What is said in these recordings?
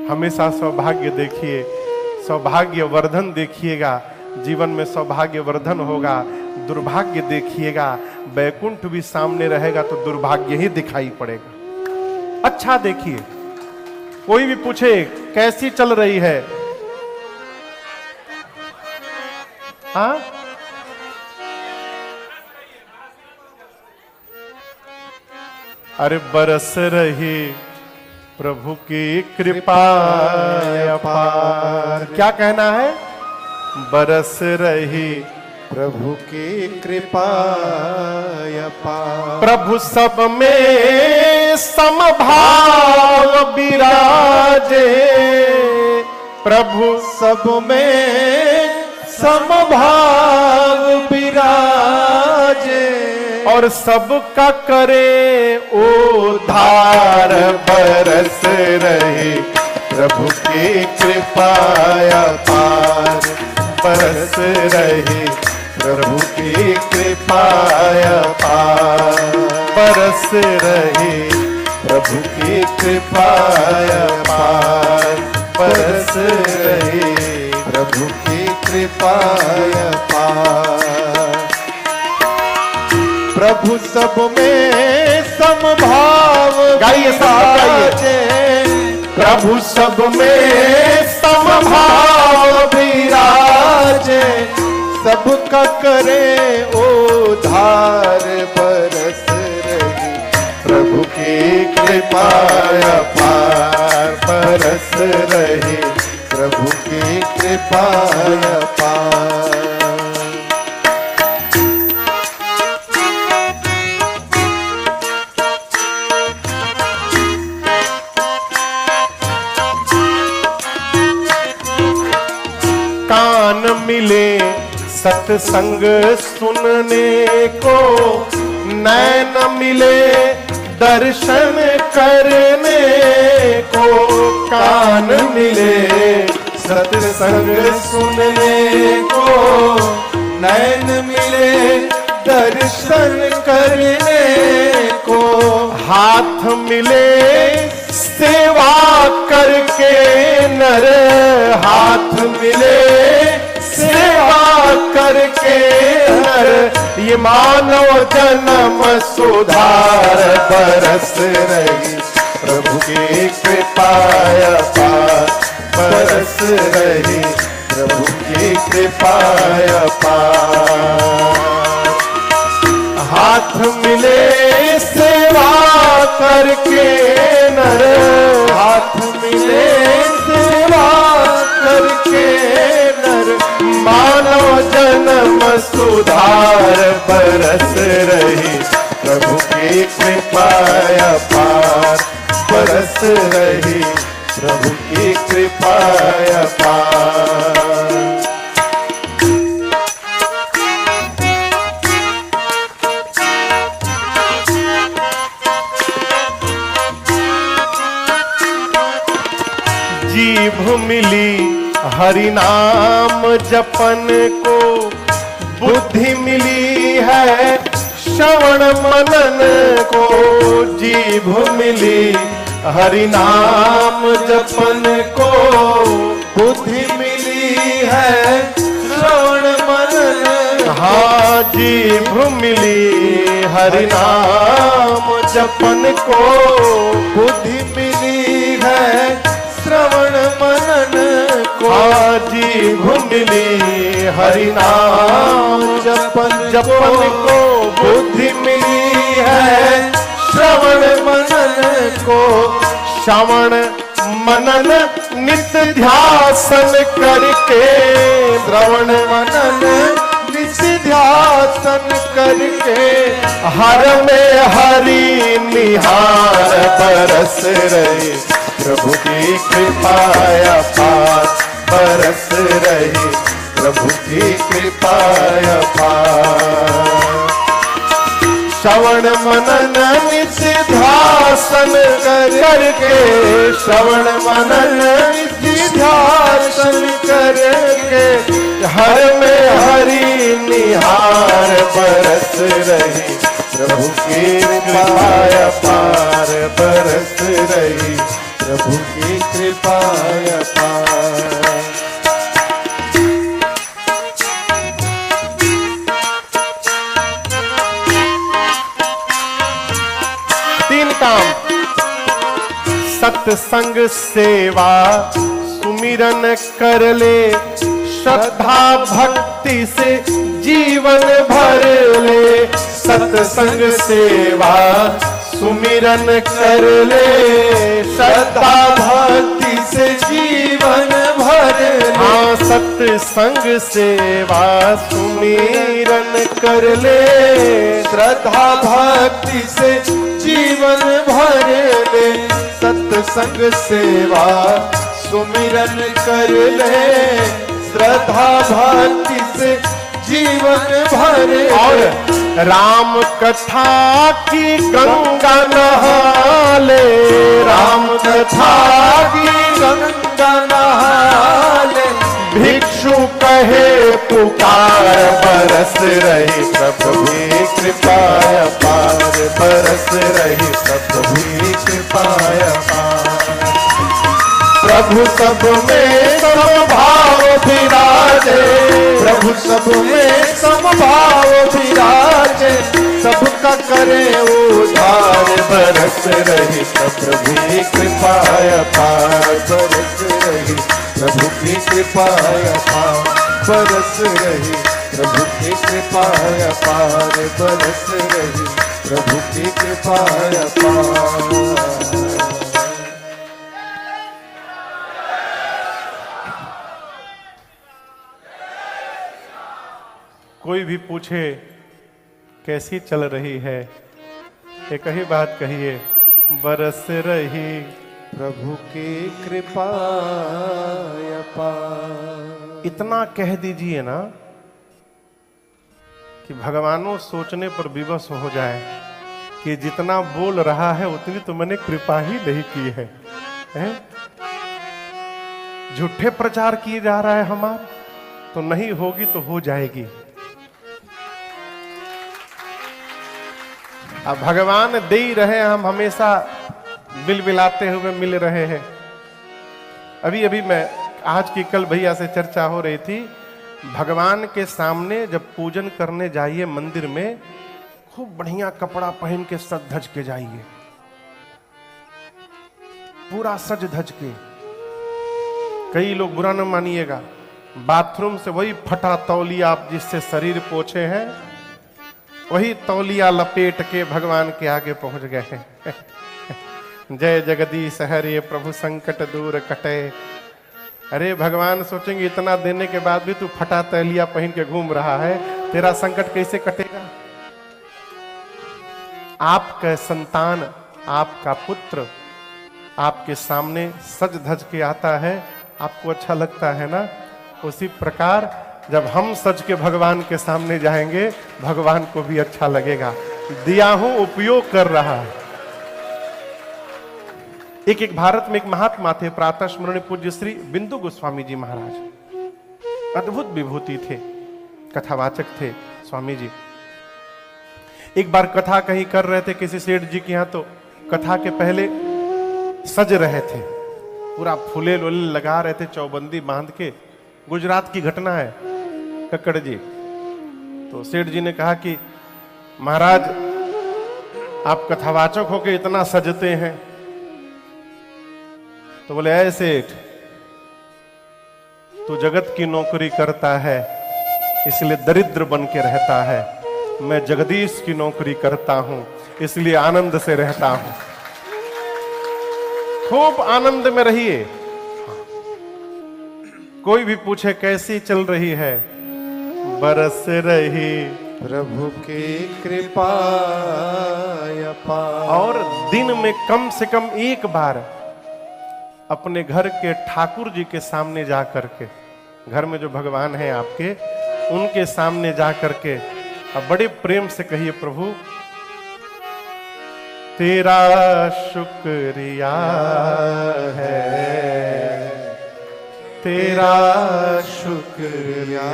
हमेशा सौभाग्य देखिए, सौभाग्य वर्धन देखिएगा, जीवन में सौभाग्य वर्धन होगा। दुर्भाग्य देखिएगा, बैकुंठ भी सामने रहेगा तो दुर्भाग्य ही दिखाई पड़ेगा। अच्छा देखिए, कोई भी पूछे कैसी चल रही है, हाँ, अरे बरस रही प्रभु की कृपा अपार। क्या कहना है? बरस रही प्रभु की कृपा अपार। प्रभु सब में समभाव विराजे, प्रभु सब में समभाव विराजे, और सबका करे उद्धार। बरस रही प्रभु की कृपा अपार। बरस रही प्रभु की कृपा अपार। बरस रही प्रभु की कृपा अपार। बरस रही प्रभु की कृपा अपार। प्रभु सब में समभाव गाइए, सब गाइए। प्रभु सब में समभाव विराजे, सबका करे उद्धार। बरस रही प्रभु की कृपा अपार। बरस रही प्रभु की कृपा अपार। कान मिले सत्संग सुनने को, नैन मिले दर्शन करने को। कान मिले सत्संग सुनने को, नैन मिले दर्शन करने को। हाथ मिले सेवा करके नर, हाथ मिले सेवा करके नर। ये मानव जन्म सुधार। बरस रही प्रभु की कृपा अपार। बरस रही प्रभु की कृपा अपार। हाथ मिले सेवा करके नर, हाथ मिले सेवा करके नर। मानव जन्म सुधार। बरस रही प्रभु की कृपा अपार। बरस रही प्रभु की कृपा अपार। जीभ मिली हरि नाम जपन को, बुद्धि मिली है श्रवण मनन को। जीभ मिली हरि नाम जपन को, बुद्धि मिली है श्रवण मनन। हाँ, जीभ मिली हरि नाम जपन को, बुद्धि मिली है श्रवण मनन को। हाँ, जीभ मिली हरि नाम जपन को, बुद्धि मिली है श्रवण मनन को। श्रवण मनन नित्य ध्यासन करके, श्रवण मनन नित्य ध्यासन करके। हर में हरि निहार। बरस रही प्रभु की कृपा अपार। बरस रही प्रभु की कृपा अपार। श्रवण मनन नित्य ध्यासन करके, श्रवण मनन नित्य ध्यासन करके। हर में हरि निहार। बरस रही प्रभु की कृपा अपार। बरस रही प्रभु की कृपा अपार। तीन काम, सत्संग सेवा सुमिरन कर ले, श्रद्धा भक्ति से जीवन भर ले। सत्संग सेवा सुमिरन कर ले, श्रद्धा भक्ति से जीवन भर ले। हाँ, सत्संग सेवा सुमिरन कर ले, श्रद्धा भक्ति से जीवन भर ले। सत्संग सेवा सुमिरन कर ले, श्रद्धा भक्ति से जीवन भर ले। और राम कथा की गंगा नहा ले, राम कथा की गंगा नहा ले। भिक्षु कहे पुकार बरस रही प्रभु की कृपा अपार। बरस रही प्रभु की कृपा अपार। प्रभु सब में समभाव विराजे, प्रभु सब में समभाव विराजे। सबका करे उद्धार, बरस रही प्रभु की कृपा अपार। बरस रही प्रभु की कृपा अपार। बरस रही प्रभु की कृपा अपार। बरस रही प्रभु की कृपा अपार। कोई भी पूछे कैसी चल रही है, एक ही बात कहिए, बरस रही प्रभु की कृपा अपार। इतना कह दीजिए ना कि भगवानों सोचने पर विवश हो जाए कि जितना बोल रहा है उतनी तो मैंने कृपा ही नहीं की है, हैं? झूठे प्रचार किए जा रहा है हमारा, तो नहीं होगी तो हो जाएगी। अब भगवान दे ही रहे, हम हमेशा बिलबिलाते हुए मिल रहे हैं। अभी अभी मैं आज की कल भैया से चर्चा हो रही थी, भगवान के सामने जब पूजन करने जाइए मंदिर में, खूब बढ़िया कपड़ा पहन के सज धज के जाइए, पूरा सज धज के। कई लोग बुरा न मानिएगा, बाथरूम से वही फटा तौलिया आप जिससे शरीर पोछे हैं, वही तौलिया लपेट के भगवान के आगे पहुंच गए हैं। जय जगदीश हरे प्रभु संकट दूर कटे। अरे भगवान सोचेंगे इतना देने के बाद भी तू फटा तौलिया पहन के घूम रहा है, तेरा संकट कैसे कटेगा? आपका संतान, आपका पुत्र आपके सामने सज धज के आता है, आपको अच्छा लगता है ना? उसी प्रकार जब हम सज के भगवान के सामने जाएंगे, भगवान को भी अच्छा लगेगा। दिया हूं, उपयोग कर रहा है। एक भारत में एक महात्मा थे, प्रातः स्मरणीय पूज्य श्री बिंदु गोस्वामी जी महाराज। अद्भुत विभूति थे, कथावाचक थे स्वामी जी। एक बार कथा कहीं कर रहे थे किसी सेठ जी के यहां, तो कथा के पहले सज रहे थे, पूरा फूले लोले लगा रहे थे, चौबंदी बांध के। गुजरात की घटना है, कक्कड़ जी। तो सेठ जी ने कहा कि महाराज आप कथावाचक होके इतना सजते हैं। तो बोले, ऐ सेठ, तू जगत की नौकरी करता है इसलिए दरिद्र बन के रहता है, मैं जगदीश की नौकरी करता हूं इसलिए आनंद से रहता हूं। खूब आनंद में रहिए। कोई भी पूछे कैसी चल रही है, बरस रही प्रभु की कृपा अपार। और दिन में कम से कम एक बार अपने घर के ठाकुर जी के सामने जा करके, घर में जो भगवान है आपके, उनके सामने जा करके अब बड़े प्रेम से कहिए, प्रभु तेरा शुक्रिया है, तेरा शुक्रिया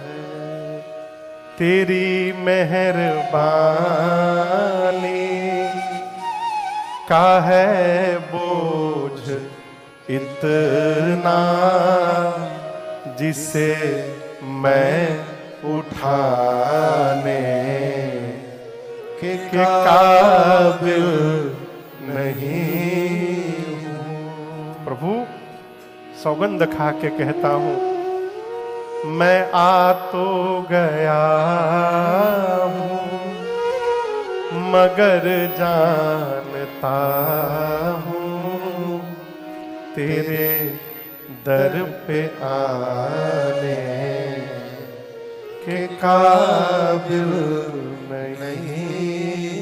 है, तेरी मेहरबानी का है बोझ इतना जिसे मैं उठाने के काबिल नहीं हूं। प्रभु सौगंध खा के कहता हूं, मैं आ तो गया हूं मगर जानता हूं तेरे दर पे आने के काबिल नहीं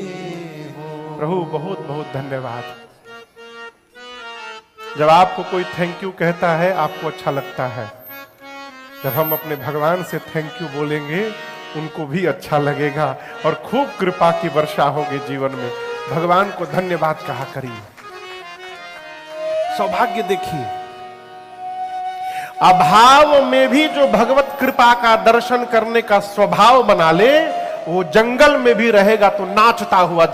हूं। प्रभु बहुत बहुत धन्यवाद। जब आपको कोई थैंक यू कहता है आपको अच्छा लगता है, जब हम अपने भगवान से थैंक यू बोलेंगे उनको भी अच्छा लगेगा और खूब कृपा की वर्षा होगी जीवन में। भगवान को धन्यवाद कहा करिए। सौभाग्य देखिए, अभाव में भी जो भगवत कृपा का दर्शन करने का स्वभाव बना ले, वो जंगल में भी रहेगा तो नाचता हुआ